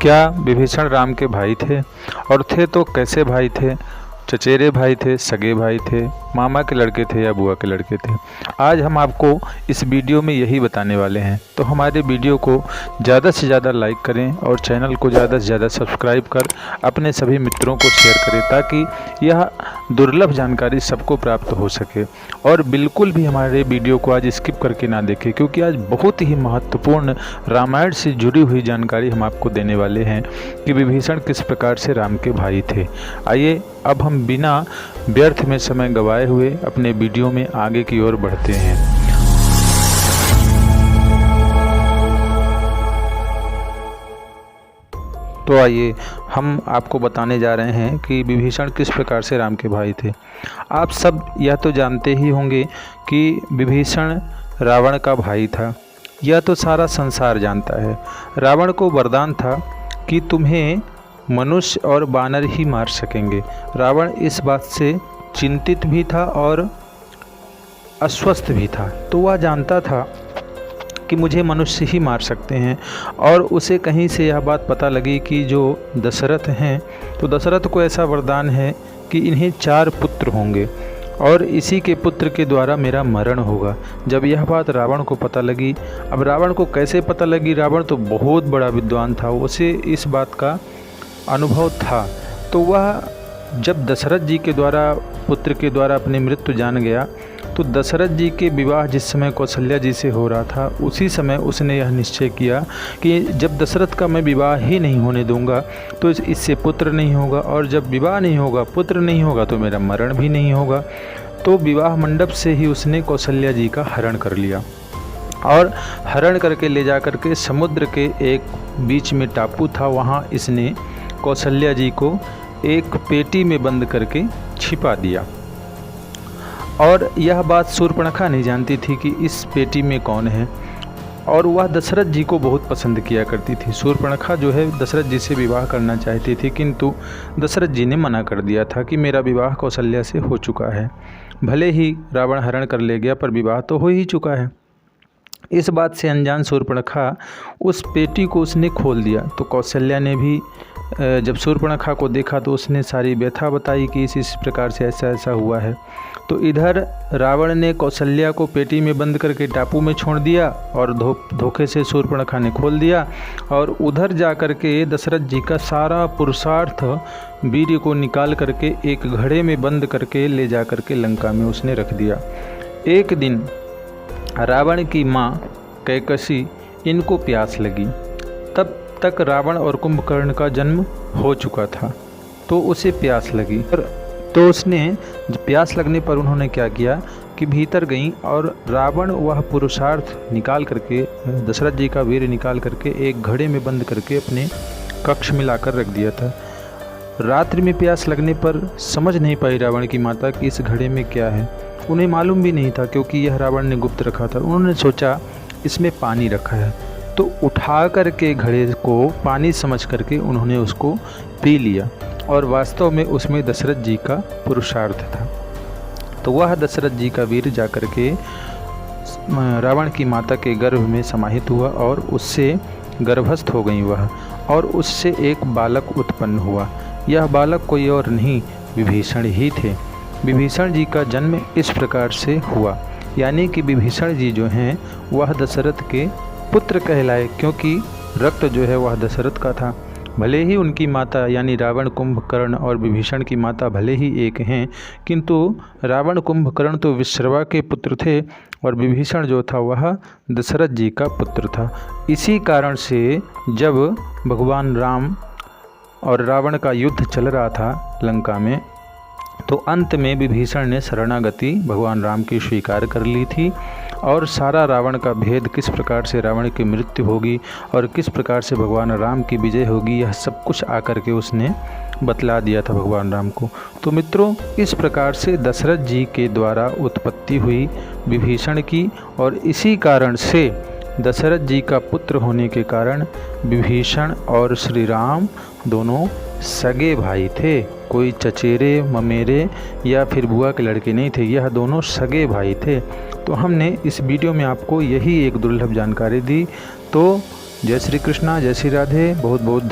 क्या विभीषण राम के भाई थे? और थे तो कैसे भाई थे? चचेरे भाई थे, सगे भाई थे, मामा के लड़के थे या बुआ के लड़के थे? आज हम आपको इस वीडियो में यही बताने वाले हैं। तो हमारे वीडियो को ज़्यादा से ज़्यादा लाइक करें और चैनल को ज़्यादा से ज़्यादा सब्सक्राइब कर अपने सभी मित्रों को शेयर करें ताकि यह दुर्लभ जानकारी सबको प्राप्त हो सके। और बिल्कुल भी हमारे वीडियो को आज स्किप करके ना देखें, क्योंकि आज बहुत ही महत्वपूर्ण रामायण से जुड़ी हुई जानकारी हम आपको देने वाले हैं कि विभीषण किस प्रकार से राम के भाई थे। आइए अब हम बिना व्यर्थ में समय गवाए हुए अपने वीडियो में आगे की ओर बढ़ते हैं। तो आइए हम आपको बताने जा रहे हैं कि विभीषण किस प्रकार से राम के भाई थे। आप सब यह तो जानते ही होंगे कि विभीषण रावण का भाई था। यह तो सारा संसार जानता है। रावण को वरदान था कि तुम्हें मनुष्य और वानर ही मार सकेंगे। रावण इस बात से चिंतित भी था और अस्वस्थ भी था। तो वह जानता था कि मुझे मनुष्य ही मार सकते हैं। और उसे कहीं से यह बात पता लगी कि जो दशरथ हैं, तो दशरथ को ऐसा वरदान है कि इन्हें 4 पुत्र होंगे और इसी के पुत्र के द्वारा मेरा मरण होगा। जब यह बात रावण को पता लगी, अब रावण को कैसे पता लगी? रावण तो बहुत बड़ा विद्वान था, उसे इस बात का अनुभव था। तो वह जब दशरथ जी के द्वारा पुत्र के द्वारा अपनी मृत्यु जान गया, तो दशरथ जी के विवाह जिस समय कौशल्या जी से हो रहा था, उसी समय उसने यह निश्चय किया कि जब दशरथ का मैं विवाह ही नहीं होने दूंगा तो इससे पुत्र नहीं होगा, और जब विवाह नहीं होगा, पुत्र नहीं होगा, तो मेरा मरण भी नहीं होगा। तो विवाह मंडप से ही उसने कौशल्या जी का हरण कर लिया और हरण करके ले जा करके समुद्र के एक बीच में टापू था, वहाँ इसने कौशल्या जी को एक पेटी में बंद करके छिपा दिया। और यह बात शूर्पणखा नहीं जानती थी कि इस पेटी में कौन है, और वह दशरथ जी को बहुत पसंद किया करती थी। शूर्पणखा जो है दशरथ जी से विवाह करना चाहती थी, किंतु दशरथ जी ने मना कर दिया था कि मेरा विवाह कौशल्या से हो चुका है। भले ही रावण हरण कर ले गया, पर विवाह तो हो ही चुका है। इस बात से अनजान शूर्पणखा उस पेटी को उसने खोल दिया। तो कौशल्या ने भी जब शूर्पणखा को देखा तो उसने सारी व्यथा बताई कि इस प्रकार से ऐसा ऐसा हुआ है। तो इधर रावण ने कौशल्या को पेटी में बंद करके टापू में छोड़ दिया और धोखे से शूर्पणखा ने खोल दिया, और उधर जा करके दशरथ जी का सारा पुरुषार्थ वीर्य को निकाल करके एक घड़े में बंद करके ले जा करके लंका में उसने रख दिया। एक दिन रावण की माँ कैकसी इनको प्यास लगी। तब तक रावण और कुंभकर्ण का जन्म हो चुका था, तो उसे प्यास लगी। तो उसने प्यास लगने पर उन्होंने क्या किया कि भीतर गई और रावण वह पुरुषार्थ निकाल करके, दशरथ जी का वीर निकाल करके एक घड़े में बंद करके अपने कक्ष में लाकर रख दिया था। रात्रि में प्यास लगने पर समझ नहीं पाई रावण की माता कि इस घड़े में क्या है। उन्हें मालूम भी नहीं था, क्योंकि यह रावण ने गुप्त रखा था। उन्होंने सोचा इसमें पानी रखा है, तो उठा करके घड़े को पानी समझ करके उन्होंने उसको पी लिया, और वास्तव में उसमें दशरथ जी का पुरुषार्थ था। तो वह दशरथ जी का वीर जा करके रावण की माता के गर्भ में समाहित हुआ और उससे गर्भस्थ हो गई वह, और उससे एक बालक उत्पन्न हुआ। यह बालक कोई और नहीं, विभीषण ही थे। विभीषण जी का जन्म इस प्रकार से हुआ, यानी कि विभीषण जी जो हैं वह दशरथ के पुत्र कहलाए, क्योंकि रक्त जो है वह दशरथ का था। भले ही उनकी माता यानी रावण, कुंभकर्ण और विभीषण की माता भले ही एक हैं, किंतु रावण, कुंभकर्ण तो विश्रवा के पुत्र थे और विभीषण जो था वह दशरथ जी का पुत्र था। इसी कारण से जब भगवान राम और रावण का युद्ध चल रहा था लंका में, तो अंत में विभीषण ने शरणागति भगवान राम की स्वीकार कर ली थी, और सारा रावण का भेद, किस प्रकार से रावण की मृत्यु होगी और किस प्रकार से भगवान राम की विजय होगी, यह सब कुछ आकर के उसने बतला दिया था भगवान राम को। तो मित्रों, इस प्रकार से दशरथ जी के द्वारा उत्पत्ति हुई विभीषण की, और इसी कारण से दशरथ जी का पुत्र होने के कारण विभीषण और श्री राम दोनों सगे भाई थे। कोई चचेरे, ममेरे या फिर बुआ के लड़के नहीं थे, यह दोनों सगे भाई थे। तो हमने इस वीडियो में आपको यही एक दुर्लभ जानकारी दी। तो जय श्री कृष्णा, जय श्री राधे, बहुत बहुत